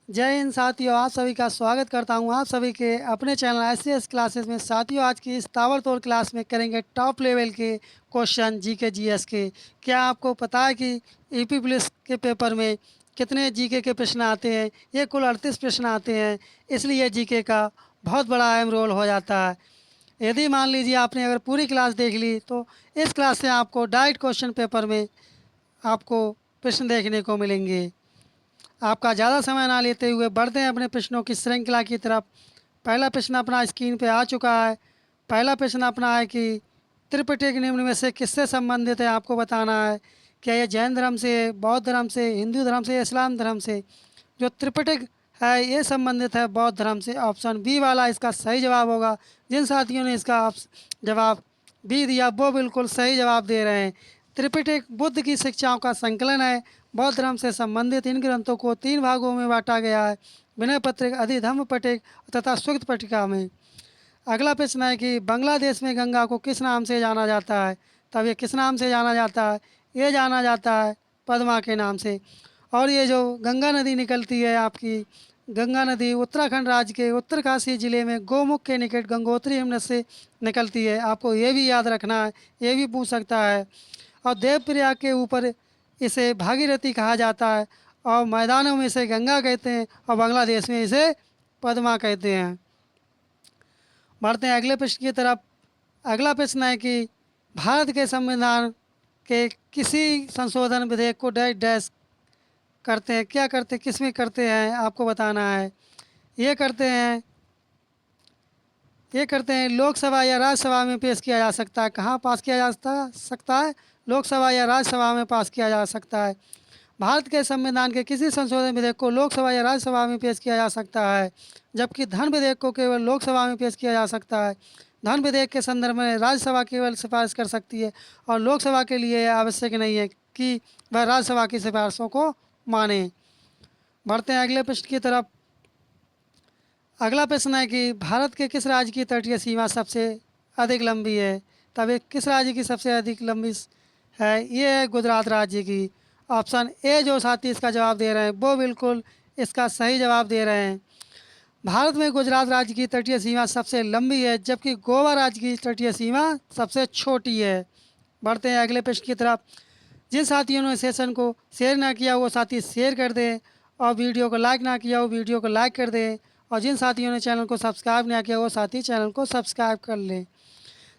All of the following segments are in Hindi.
जय हिंद साथियों, आप सभी का स्वागत करता हूं आप सभी के अपने चैनल एससीएस क्लासेस में। साथियों, आज की इस ताबड़तोड़ क्लास में करेंगे टॉप लेवल के क्वेश्चन जीके जीएस के। क्या आपको पता है कि यूपी पुलिस के पेपर में कितने जीके के प्रश्न आते हैं? ये कुल 38 प्रश्न आते हैं, इसलिए जीके का बहुत बड़ा अहम रोल हो जाता है। यदि मान लीजिए आपने अगर पूरी क्लास देख ली तो इस क्लास से आपको डायरेक्ट क्वेश्चन पेपर में आपको प्रश्न देखने को मिलेंगे। आपका ज़्यादा समय ना लेते हुए बढ़ते हैं अपने प्रश्नों की श्रृंखला की तरफ। पहला प्रश्न अपना स्क्रीन पे आ चुका है। पहला प्रश्न अपना है कि त्रिपिटक निम्न में से किससे संबंधित है? आपको बताना है क्या ये जैन धर्म से, बौद्ध धर्म से, हिंदू धर्म से, इस्लाम धर्म से। जो त्रिपिटक है ये संबंधित है बौद्ध धर्म से। ऑप्शन बी वाला इसका सही जवाब होगा। जिन साथियों ने इसका जवाब बी दिया वो बिल्कुल सही जवाब दे रहे हैं। त्रिपिटक बुद्ध की शिक्षाओं का संकलन है। बौद्ध धर्म से संबंधित इन ग्रंथों को 3 भागों में बांटा गया है, विनय पत्रिक, अधिधम्म पट्टिक तथा सूक्त पट्टिका में। अगला प्रश्न है कि बांग्लादेश में गंगा को किस नाम से जाना जाता है? तब ये किस नाम से जाना जाता है? ये जाना जाता है पद्मा के नाम से। और ये जो गंगा नदी निकलती है आपकी, गंगा नदी उत्तराखंड राज्य के उत्तरकाशी जिले में गोमुख के निकट गंगोत्री हिमनद से निकलती है। आपको ये भी याद रखना है, ये भी पूछ सकता है। और देवप्रयाग के ऊपर इसे भागीरथी कहा जाता है, और मैदानों में इसे गंगा कहते हैं, और बांग्लादेश में इसे पद्मा कहते हैं। बढ़ते हैं अगले प्रश्न की तरफ। अगला प्रश्न है कि भारत के संविधान के किसी संशोधन विधेयक को डैश डैश करते हैं? क्या करते, किस में करते हैं? आपको बताना है। ये करते हैं, ये करते हैं लोकसभा या राज्यसभा में पेश किया जा सकता है। कहाँ पास किया जा सकता है? लोकसभा या राज्यसभा में पास किया जा सकता है। भारत के संविधान के किसी संशोधन विधेयक को लोकसभा या राज्यसभा में पेश किया जा सकता है, जबकि धन विधेयक को केवल लोकसभा में पेश किया जा सकता है। धन विधेयक के संदर्भ में राज्यसभा केवल सिफारिश कर सकती है, और लोकसभा के लिए आवश्यक नहीं है कि वह राज्यसभा की सिफारिशों को माने। बढ़ते हैं अगले प्रश्न की तरफ। अगला प्रश्न है कि भारत के किस राज्य की तटीय सीमा सबसे अधिक लंबी है? तब ये किस राज्य की सबसे अधिक लंबी है? ये है गुजरात राज्य की। ऑप्शन ए जो साथी इसका जवाब दे रहे हैं वो बिल्कुल इसका सही जवाब दे रहे हैं। भारत में गुजरात राज्य की तटीय सीमा सबसे लंबी है, जबकि गोवा राज्य की तटीय सीमा सबसे छोटी है। बढ़ते हैं अगले प्रश्न की तरफ। जिन साथियों ने सेशन को शेयर ना किया वो साथी शेयर कर दें, और वीडियो को लाइक ना किया वो वीडियो को लाइक कर दें, और जिन साथियों ने चैनल को सब्सक्राइब ना किया वो साथी चैनल को सब्सक्राइब कर लें।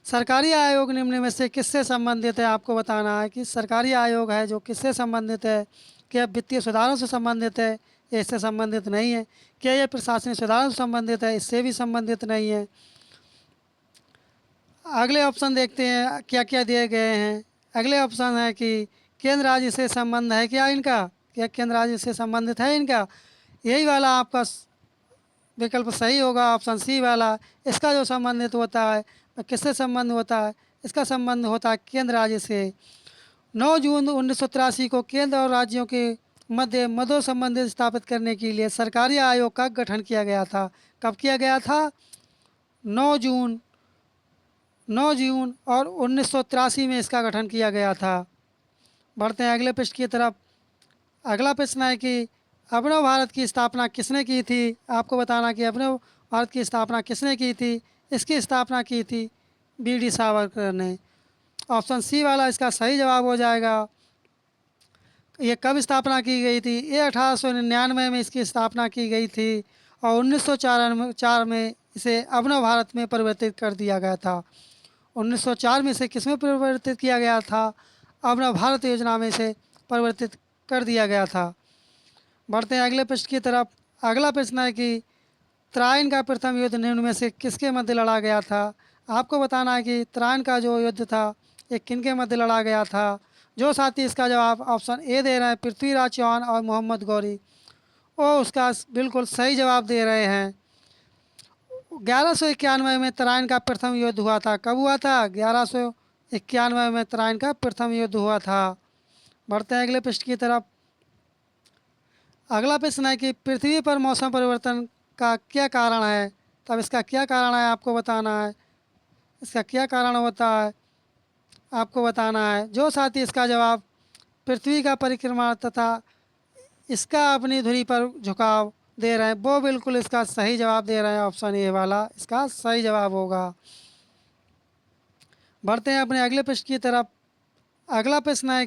सरकारी आयोग निम्न में से किससे संबंधित है? आपको बताना है कि सरकारी आयोग है जो किससे संबंधित है। क्या वित्तीय सुधारों से संबंधित है? ये इससे संबंधित नहीं है। क्या ये प्रशासनिक सुधारों से संबंधित है? इससे भी संबंधित नहीं है। अगले ऑप्शन देखते हैं क्या क्या दिए गए हैं। अगले ऑप्शन है कि केंद्र राज्य से संबंध है क्या इनका? क्या केंद्र राज्य से संबंधित है इनका? यही वाला आपका विकल्प सही होगा, ऑप्शन सी वाला। इसका जो संबंधित होता है वह किससे संबंध होता है? इसका संबंध होता है केंद्र राज्य से। 9 जून 1983 को केंद्र और राज्यों के मध्य मदो संबंध स्थापित करने के लिए सरकारी आयोग का गठन किया गया था। कब किया गया था? 9 जून 9 जून और 1983 में इसका गठन किया गया था। बढ़ते हैं अगले प्रश्न की तरफ। अगला प्रश्न है कि अभिनव भारत की स्थापना किसने की थी? आपको बताना कि अभिनव भारत की स्थापना किसने की थी। इसकी स्थापना की थी बी.डी. सावरकर ने। ऑप्शन सी वाला इसका सही जवाब हो जाएगा। ये कब स्थापना की गई थी? ये 1899 में इसकी स्थापना की गई थी, और 1904 में इसे अभिनव भारत में परिवर्तित कर दिया गया था। 1904 में इसे किस में परिवर्तित किया गया था? अभिनव भारत योजना में इसे परिवर्तित कर दिया गया था। बढ़ते हैं अगले प्रश्न की तरफ। अगला प्रश्न है कि त्राइन का प्रथम युद्ध निम्न में से किसके मध्य लड़ा गया था? आपको बताना है कि त्राइन का जो युद्ध था ये किनके मध्य लड़ा गया था। जो साथी इसका जवाब ऑप्शन ए दे रहे हैं पृथ्वीराज चौहान और मोहम्मद गौरी, वो उसका बिल्कुल सही जवाब दे रहे हैं। 1191 में तराइन का प्रथम युद्ध हुआ था। कब हुआ था? 1191 में तराइन का प्रथम युद्ध हुआ था। बढ़ते हैं अगले प्रश्न की तरफ। अगला प्रश्न है कि पृथ्वी पर मौसम परिवर्तन का क्या कारण है? तब इसका क्या कारण है आपको बताना है। इसका क्या कारण होता है आपको बताना है। जो साथी इसका जवाब पृथ्वी का परिक्रमा तथा इसका अपनी धुरी पर झुकाव दे रहे हैं वो बिल्कुल इसका सही जवाब दे रहे हैं। ऑप्शन ए वाला इसका सही जवाब होगा। बढ़ते हैं अपने अगले प्रश्न की तरफ। अगला प्रश्न है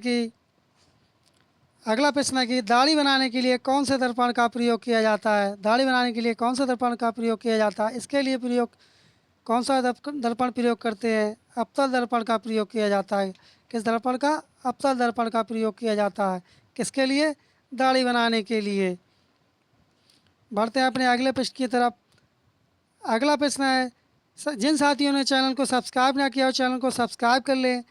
कि दाढ़ी बनाने के लिए कौन से दर्पण का प्रयोग किया जाता है। दाढ़ी बनाने के लिए कौन से दर्पण का प्रयोग किया जाता है। इसके लिए प्रयोग कौन सा दर्पण प्रयोग करते हैं। अवतल दर्पण का प्रयोग किया जाता है। किस दर्पण का। अवतल दर्पण का प्रयोग किया जाता है। किसके लिए। दाढ़ी बनाने के लिए। बढ़ते हैं अपने अगले प्रश्न की तरफ। अगला प्रश्न है जिन साथियों ने चैनल को सब्सक्राइब ना किया हो चैनल को सब्सक्राइब कर लें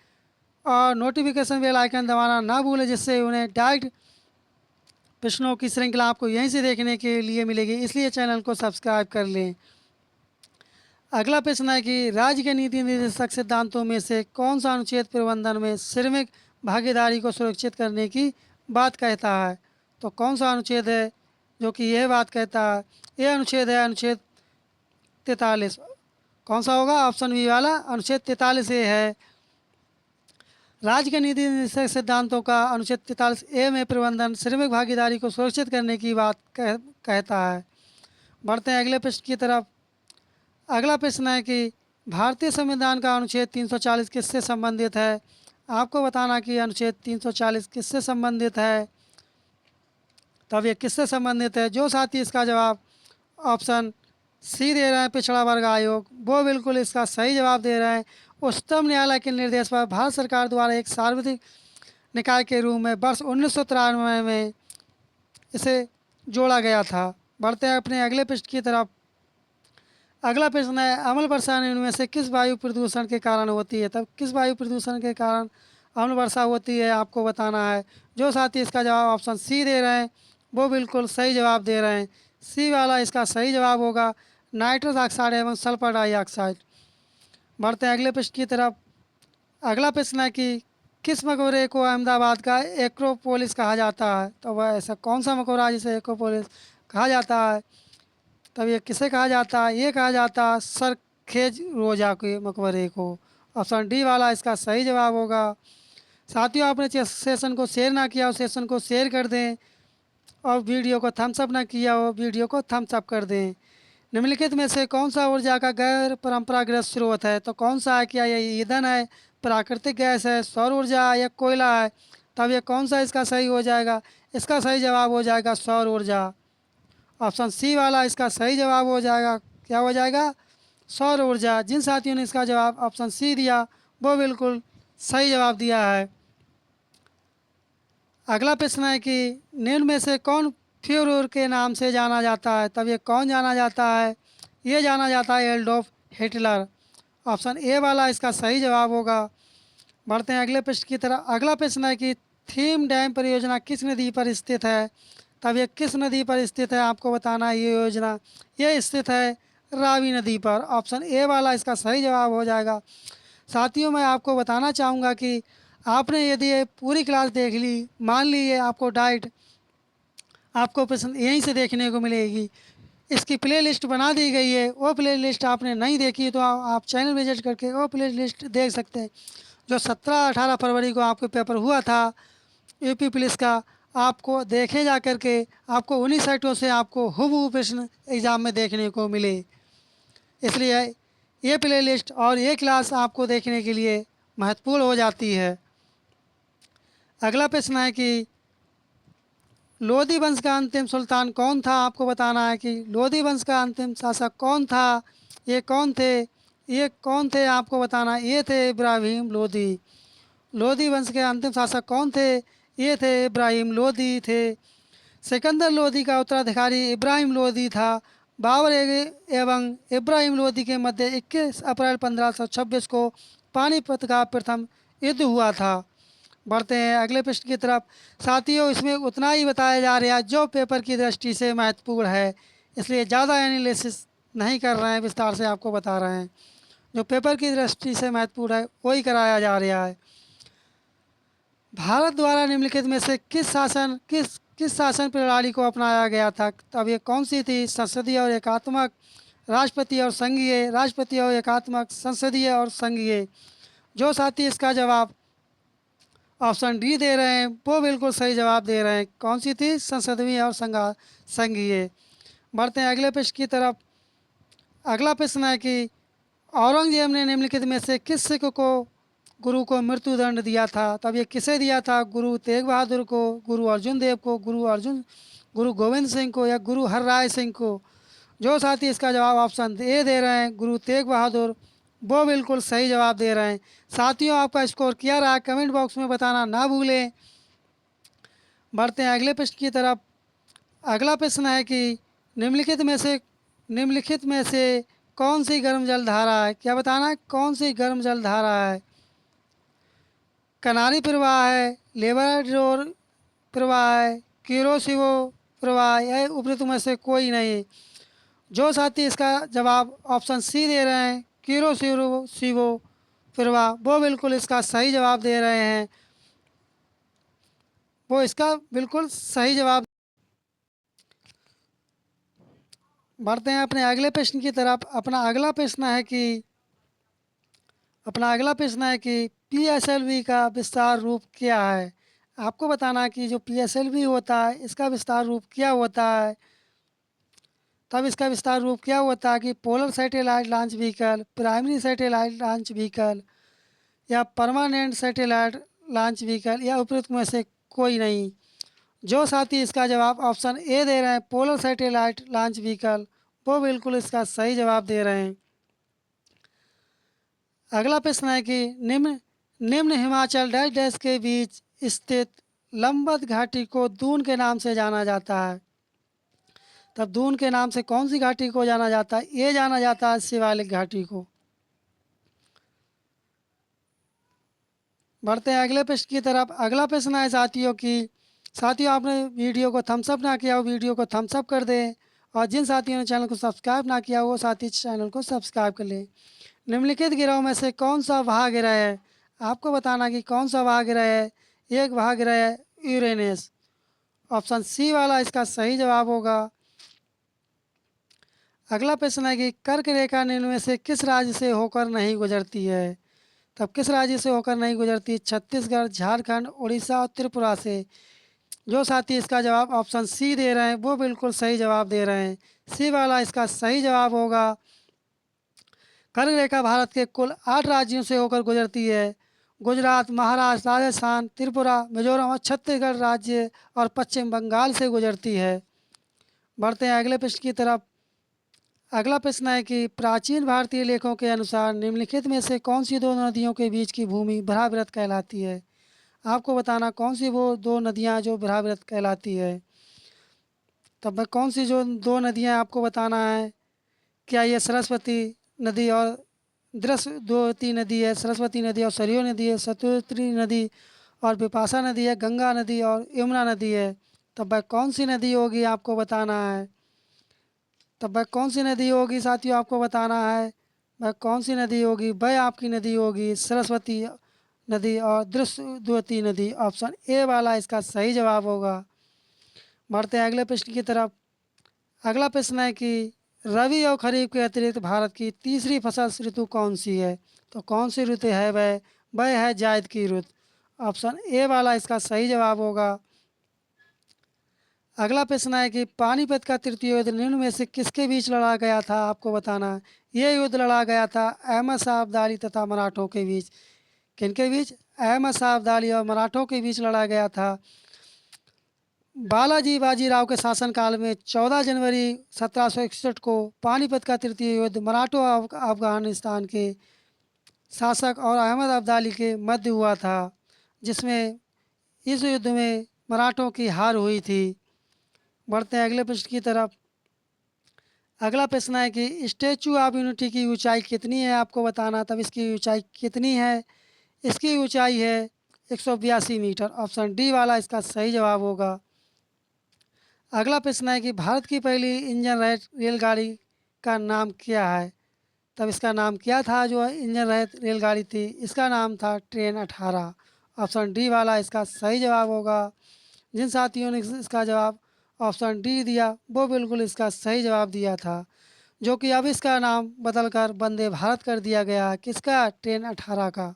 और नोटिफिकेशन बेल आइकन दबाना ना भूलें, जिससे उन्हें डायरेक्ट प्रश्नों की श्रृंखला आपको यहीं से देखने के लिए मिलेगी, इसलिए चैनल को सब्सक्राइब कर लें। अगला प्रश्न है कि राज्य के नीति निर्देशक सिद्धांतों में से कौन सा अनुच्छेद प्रबंधन में श्रमिक भागीदारी को सुरक्षित करने की बात कहता है। तो कौन सा अनुच्छेद है जो कि यह बात कहता है। यह अनुच्छेद है अनुच्छेद 43। कौन सा होगा। ऑप्शन बी वाला अनुच्छेद 43 ए है। राज्य के नीति निर्देशक सिद्धांतों का अनुच्छेद 43 ए में प्रबंधन श्रमिक भागीदारी को सुरक्षित करने की बात कहता है। बढ़ते हैं अगले प्रश्न की तरफ। अगला प्रश्न है कि भारतीय संविधान का अनुच्छेद 340 किससे संबंधित है। आपको बताना कि अनुच्छेद 340 किससे संबंधित है। तब ये किससे संबंधित है। जो साथी इसका जवाब ऑप्शन सी दे रहे हैं पिछड़ा वर्ग आयोग, वो बिल्कुल इसका सही जवाब दे रहे हैं। उच्चतम न्यायालय के निर्देश पर भारत सरकार द्वारा एक सार्वजनिक निकाय के रूप में वर्ष 1993 में इसे जोड़ा गया था। बढ़ते हैं अपने अगले प्रश्न की तरफ। अगला प्रश्न है अम्ल वर्षा इनमें से किस वायु प्रदूषण के कारण होती है। तब किस वायु प्रदूषण के कारण अम्ल वर्षा होती है आपको बताना है। जो साथी इसका जवाब ऑप्शन सी दे रहे हैं वो बिल्कुल सही जवाब दे रहे हैं। सी वाला इसका सही जवाब होगा नाइट्रस ऑक्साइड एवं सल्फर डाइऑक्साइड। बढ़ते हैं अगले प्रश्न की तरफ। अगला प्रश्न है कि किस मकोरे को अहमदाबाद का एक्रोपोलिस कहा जाता है। तो वह ऐसा कौन सा मकोरा है जिसे एक्रोपोलिस कहा जाता है। तब ये किसे कहा जाता है। ये कहा जाता है सरखेज रोजा के मकबरे को। ऑप्शन डी वाला इसका सही जवाब होगा। साथियों आपने सेशन को शेयर ना किया हो सेशन को शेयर कर दें और वीडियो को थम्स अप ना किया हो वीडियो को थम्स अप कर दें। निम्नलिखित में से कौन सा ऊर्जा का गैर परंपरागत स्रोत है। तो कौन सा है। क्या ये ईंधन है, प्राकृतिक गैस है, सौर ऊर्जा है या कोयला है। तब ये कौन सा इसका सही हो जाएगा। इसका सही जवाब हो जाएगा सौर ऊर्जा। ऑप्शन सी वाला इसका सही जवाब हो जाएगा। क्या हो जाएगा। सौर ऊर्जा। जिन साथियों ने इसका जवाब ऑप्शन सी दिया वो बिल्कुल सही जवाब दिया है। अगला प्रश्न है कि निम्न में से कौन फ्यूर के नाम से जाना जाता है। तब ये कौन जाना जाता है। ये जाना जाता है एडोल्फ हिटलर। ऑप्शन ए वाला इसका सही जवाब होगा। बढ़ते हैं अगले प्रश्न की तरफ। अगला प्रश्न है कि थीम डैम परियोजना किस नदी पर स्थित है। तब ये किस नदी पर स्थित है आपको बताना है। ये योजना ये स्थित है रावी नदी पर। ऑप्शन ए वाला इसका सही जवाब हो जाएगा। साथियों मैं आपको बताना चाहूँगा कि आपने यदि ये पूरी क्लास देख ली मान ली ये आपको डाइट आपको प्रश्न यहीं से देखने को मिलेगी। इसकी प्ले लिस्ट बना दी गई है। वो प्ले लिस्ट आपने नहीं देखी तो आप चैनल विजिट करके वो प्ले लिस्ट देख सकते हैं। जो 17-18 फरवरी को आपके पेपर हुआ था यूपी पुलिस का, आपको देखे जा कर के आपको उन्हीं साइटों से आपको हुबहू प्रश्न एग्ज़ाम में देखने को मिले। इसलिए ये प्ले लिस्ट और ये क्लास आपको देखने के लिए महत्वपूर्ण हो जाती है। अगला प्रश्न है कि लोधी वंश का अंतिम सुल्तान कौन था। आपको बताना है कि लोधी वंश का अंतिम शासक कौन था। ये कौन थे। ये कौन थे आपको बताना है। ये थे इब्राहिम लोधी। लोधी वंश के अंतिम शासक कौन थे। ये थे इब्राहिम लोधी थे। सिकंदर लोधी का उत्तराधिकारी इब्राहिम लोधी था। बाबर एवं इब्राहिम लोधी के मध्य 21 अप्रैल 1526 को पानीपत का प्रथम युद्ध हुआ था। बढ़ते हैं अगले प्रश्न की तरफ। साथियों इसमें उतना ही बताया जा रहा है जो पेपर की दृष्टि से महत्वपूर्ण है, इसलिए ज़्यादा एनालिसिस नहीं कर रहे हैं, विस्तार से आपको बता रहे हैं। जो पेपर की दृष्टि से महत्वपूर्ण है वही कराया जा रहा है। भारत द्वारा निम्नलिखित में से किस शासन प्रणाली को अपनाया गया था। तब ये कौन सी थी। संसदीय और एकात्मक, राष्ट्रपति और संघीय, राष्ट्रपति और एकात्मक, संसदीय और संघीय। जो साथी इसका जवाब ऑप्शन डी दे रहे हैं वो बिल्कुल सही जवाब दे रहे हैं। कौन सी थी। संसदीय और संघीय। बढ़ते हैं अगले प्रश्न की तरफ। अगला प्रश्न है कि औरंगजेब ने निम्नलिखित में से किस सिख को गुरु को मृत्युदंड दिया था? तब ये किसे दिया था? गुरु तेग बहादुर को, गुरु अर्जुन देव को, गुरु गोविंद सिंह को या गुरु हरराय सिंह को? जो साथी इसका जवाब ऑप्शन ए दे रहे हैं गुरु तेग बहादुर, वो बिल्कुल सही जवाब दे रहे हैं। साथियों, आपका स्कोर क्या रहा कमेंट बॉक्स में बताना ना भूलें। बढ़ते हैं अगले प्रश्न की तरफ। अगला प्रश्न है कि निम्नलिखित में से कौन सी गर्म जल धारा है? क्या बताना है? कौन सी गर्म जल धारा है? कनारी प्रवाह है, लेबराडोर प्रवाह है, क्यूरोसिवो प्रवाह है, या उपरोक्त में से कोई नहीं? जो साथी इसका जवाब ऑप्शन सी दे रहे हैं क्यूरोसिवो प्रवाह, वो बिल्कुल इसका सही जवाब दे रहे हैं। वो इसका बिल्कुल सही जवाब। बढ़ते हैं अपने अगले प्रश्न की तरफ। अपना अगला प्रश्न है कि पीएसएलवी का विस्तार रूप क्या है? आपको बताना है कि जो पीएसएलवी होता है इसका विस्तार रूप क्या होता है। तब इसका विस्तार रूप क्या होता है कि polar satellite launch vehicle, primary satellite launch vehicle या परमानेंट सैटेलाइट लॉन्च व्हीकल, या उपरोक्त में से कोई नहीं? जो साथी इसका जवाब ऑप्शन ए दे रहे हैं पोलर सैटेलाइट लॉन्च व्हीकल, वो बिल्कुल इसका सही जवाब दे रहे हैं। अगला प्रश्न है कि निम्न निम्न हिमाचल डैश डैश के बीच स्थित लंबद घाटी को दून के नाम से जाना जाता है। तब दून के नाम से कौन सी घाटी को जाना जाता है? ये जाना जाता है शिवालिक घाटी को। बढ़ते हैं अगले प्रश्न की तरफ। अगला प्रश्न है साथियों आपने वीडियो को थम्स अप ना किया हो, वीडियो को थम्स अप कर दें, और जिन साथियों ने चैनल को सब्सक्राइब ना किया हो वो साथी चैनल को सब्सक्राइब कर लें। निम्नलिखित ग्रहों में से कौन सा महाग्रह है? आपको बताना कि कौन सा महाग्रह है। एक महाग्रह है यूरेनस, ऑप्शन सी वाला इसका सही जवाब होगा। अगला प्रश्न है कि कर्क रेखा निम्न में से किस राज्य से होकर नहीं गुजरती है? तब किस राज्य से होकर नहीं गुजरती? छत्तीसगढ़, झारखंड, उड़ीसा और त्रिपुरा से? जो साथी इसका जवाब ऑप्शन सी दे रहे हैं वो बिल्कुल सही जवाब दे रहे हैं। सी वाला इसका सही जवाब होगा। कर्क रेखा भारत के कुल 8 राज्यों से होकर गुजरती है। गुजरात, महाराष्ट्र, राजस्थान, त्रिपुरा, मिजोरम और छत्तीसगढ़ राज्य और पश्चिम बंगाल से गुजरती है। बढ़ते हैं अगले प्रश्न की तरफ। अगला प्रश्न है कि प्राचीन भारतीय लेखों के अनुसार निम्नलिखित में से कौन सी दो नदियों के बीच की भूमि भ्रामृत कहलाती है? आपको बताना कौन सी वो दो नदियाँ जो भ्रामृत कहलाती है। तब कौन सी जो दो नदियाँ आपको बताना है। क्या ये सरस्वती नदी और द्रस्वती नदी है? सरस्वती नदी और सरयू नदी है, सतुत्री नदी और बिपाशा नदी है, गंगा नदी और यमुना नदी है? तब वह कौन सी नदी होगी आपको बताना है। तब वह कौन सी नदी होगी साथियों आपको बताना है। वह कौन सी नदी होगी? वह आपकी नदी होगी सरस्वती नदी और दृश्यवती नदी, ऑप्शन ए वाला इसका सही जवाब होगा। बढ़ते हैं अगले प्रश्न की तरफ। अगला प्रश्न है कि रबी और खरीफ के अतिरिक्त भारत की तीसरी फसल ऋतु कौन सी है? तो कौन सी ऋतु है वह है जायद की ऋतु, ऑप्शन ए वाला इसका सही जवाब होगा। अगला प्रश्न है कि पानीपत का तृतीय युद्ध निम्न में से किसके बीच लड़ा गया था? आपको बताना है। ये युद्ध लड़ा गया था अहमद शाह अब्दाली तथा मराठों के बीच। किनके बीच? अहमद शाह अब्दाली और मराठों के बीच लड़ा गया था। बालाजी बाजीराव के शासनकाल में 14 जनवरी 1761 को पानीपत का तृतीय युद्ध मराठों अफगानिस्तान के शासक और अहमद अब्दाली के मध्य हुआ था, जिसमें इस युद्ध में मराठों की हार हुई थी। बढ़ते हैं अगले प्रश्न की तरफ। अगला प्रश्न है कि स्टैचू ऑफ यूनिटी की ऊंचाई कितनी है? आपको बताना। तब इसकी ऊंचाई कितनी है? इसकी ऊंचाई है 182 मीटर, ऑप्शन डी वाला इसका सही जवाब होगा। अगला प्रश्न है कि भारत की पहली इंजन रहित रेलगाड़ी का नाम क्या है? तब इसका नाम क्या था जो इंजन रहित रेलगाड़ी थी? इसका नाम था ट्रेन 18, ऑप्शन डी वाला इसका सही जवाब होगा। जिन साथियों ने इसका जवाब ऑप्शन डी दिया वो बिल्कुल इसका सही जवाब दिया था, जो कि अब इसका नाम बदलकर वंदे भारत कर दिया गया है। किसका? ट्रेन 18 का।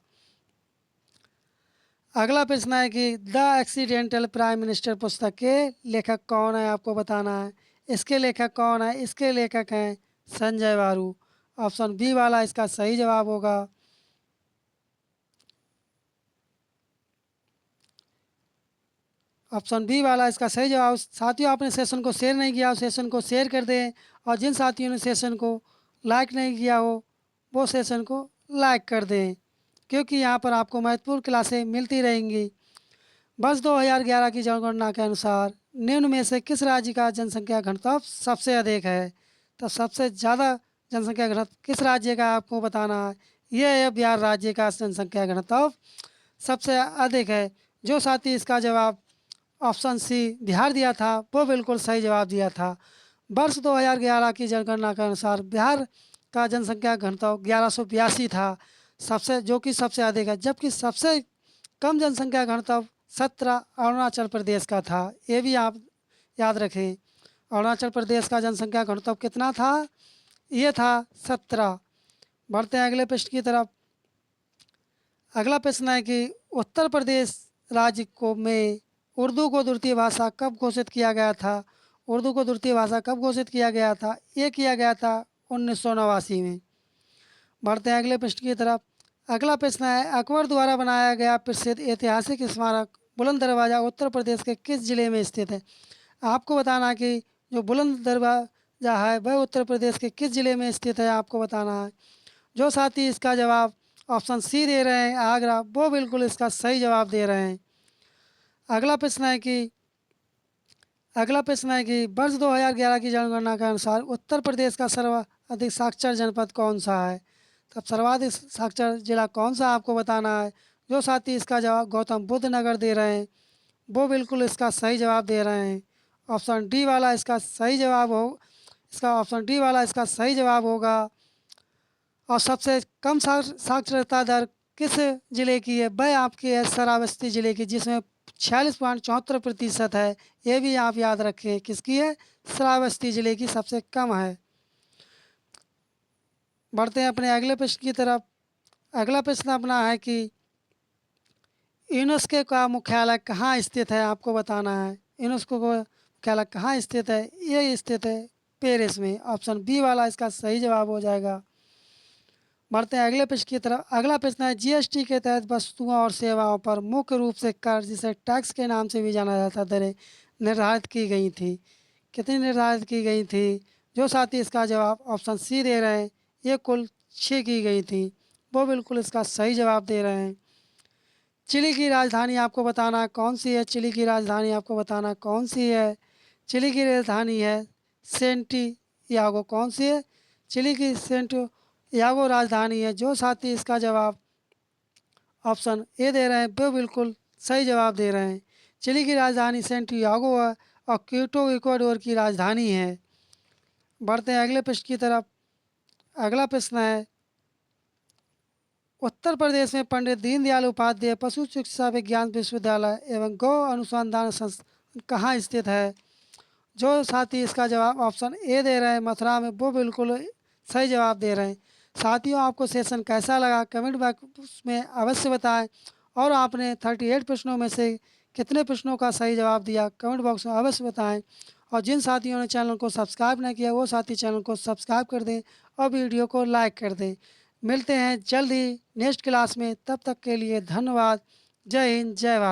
अगला प्रश्न है कि द एक्सीडेंटल प्राइम मिनिस्टर पुस्तक के लेखक कौन है? आपको बताना है। इसके लेखक कौन है? इसके लेखक हैं संजय बारू। ऑप्शन बी वाला इसका सही जवाब होगा। ऑप्शन बी वाला इसका सही जवाब। साथियों, आपने सेशन को शेयर नहीं किया, सेशन को शेयर कर दें, और जिन साथियों ने सेशन को लाइक नहीं किया हो वो सेशन को लाइक कर दें, क्योंकि यहाँ पर आपको महत्वपूर्ण क्लासें मिलती रहेंगी। वर्ष 2011 की जनगणना के अनुसार निम्न में से किस राज्य का जनसंख्या घनत्व सबसे अधिक है? तो सबसे ज़्यादा जनसंख्या घनत्व किस राज्य का आपको बताना है। यह है बिहार राज्य का जनसंख्या घनत्व सबसे अधिक है। जो साथी इसका जवाब ऑप्शन सी बिहार दिया था वो बिल्कुल सही जवाब दिया था। वर्ष 2011 की जनगणना के अनुसार बिहार का जनसंख्या घनत्व 1182 था, जो कि सबसे अधिक है, जबकि सबसे कम जनसंख्या घनत्व 17 अरुणाचल प्रदेश का था। ये भी आप याद रखें। अरुणाचल प्रदेश का जनसंख्या घनत्व कितना था? ये था 17। बढ़ते हैं अगले प्रश्न की तरफ। अगला प्रश्न है कि उत्तर प्रदेश राज्य को में उर्दू को द्वितीय भाषा कब घोषित किया गया था? उर्दू को द्वितीय भाषा कब घोषित किया गया था? ये किया गया था 1989 में। बढ़ते हैं अगले प्रश्न की तरफ। अगला प्रश्न है अकबर द्वारा बनाया गया प्रसिद्ध ऐतिहासिक स्मारक बुलंद दरवाज़ा उत्तर प्रदेश के किस जिले में स्थित है? आपको बताना है कि जो बुलंद दरवाज़ा है वह उत्तर प्रदेश के किस जिले में स्थित है, आपको बताना है। जो साथी इसका जवाब ऑप्शन सी दे रहे हैं आगरा, वो बिल्कुल इसका सही जवाब दे रहे हैं। अगला प्रश्न है कि वर्ष 2011 की जनगणना के अनुसार उत्तर प्रदेश का सर्वाधिक साक्षर जनपद कौन सा है? तब सर्वाधिक साक्षर जिला कौन सा आपको बताना है। जो साथी इसका जवाब गौतम बुद्ध नगर दे रहे हैं वो बिल्कुल इसका सही जवाब दे रहे हैं। ऑप्शन डी वाला इसका सही जवाब हो इसका ऑप्शन डी वाला इसका सही जवाब होगा। और सबसे कम साक्षरता दर किस जिले की है? वह आपकी है श्रावस्ती जिले की, जिसमें 46.74% है। ये भी आप याद रखें, किसकी है? श्रावस्ती जिले की सबसे कम है। बढ़ते हैं अपने अगले प्रश्न की तरफ। अगला प्रश्न अपना है कि यूनेस्को का मुख्यालय कहाँ स्थित है, आपको बताना है। यूनेस्को का मुख्यालय कहाँ स्थित है? ये स्थित है पेरिस में। ऑप्शन बी वाला इसका सही जवाब हो जाएगा। बढ़ते हैं अगले प्रश्न की तरफ। अगला प्रश्न है जीएसटी के तहत वस्तुओं और सेवाओं पर मुख्य रूप से कर, जिसे टैक्स के नाम से भी जाना जाता, दरें निर्धारित की गई थी। कितनी निर्धारित की गई थी? जो साथी इसका जवाब ऑप्शन सी दे रहे हैं ये कुल 6 की गई थी, वो बिल्कुल इसका सही जवाब दे रहे हैं। चिली की राजधानी आपको बताना कौन सी है? चिली की राजधानी आपको बताना कौन सी है? चिली की राजधानी है सेंटियागो। कौन सी है? चिली की सेंटियागो राजधानी है। जो साथी इसका जवाब ऑप्शन ए दे रहे हैं वो बिल्कुल सही जवाब दे रहे हैं। चिली की राजधानी सेंटियागो है और क्योटो इक्वाडोर की राजधानी है। बढ़ते हैं अगले प्रश्न की तरफ। अगला प्रश्न है उत्तर प्रदेश में पंडित दीनदयाल उपाध्याय पशु चिकित्सा विज्ञान विश्वविद्यालय एवं गौ अनुसंधान संस्थान कहाँ स्थित है? जो साथी इसका जवाब ऑप्शन ए दे रहे हैं मथुरा में, वो बिल्कुल सही जवाब दे रहे हैं। साथियों, आपको सेशन कैसा लगा कमेंट बॉक्स में अवश्य बताएं, और आपने 38 प्रश्नों में से कितने प्रश्नों का सही जवाब दिया कमेंट बॉक्स में अवश्य बताएं। और जिन साथियों ने चैनल को सब्सक्राइब नहीं किया वो साथी चैनल को सब्सक्राइब कर दें और वीडियो को लाइक कर दें। मिलते हैं जल्द ही नेक्स्ट क्लास में, तब तक के लिए धन्यवाद। जय हिंद, जय भारत।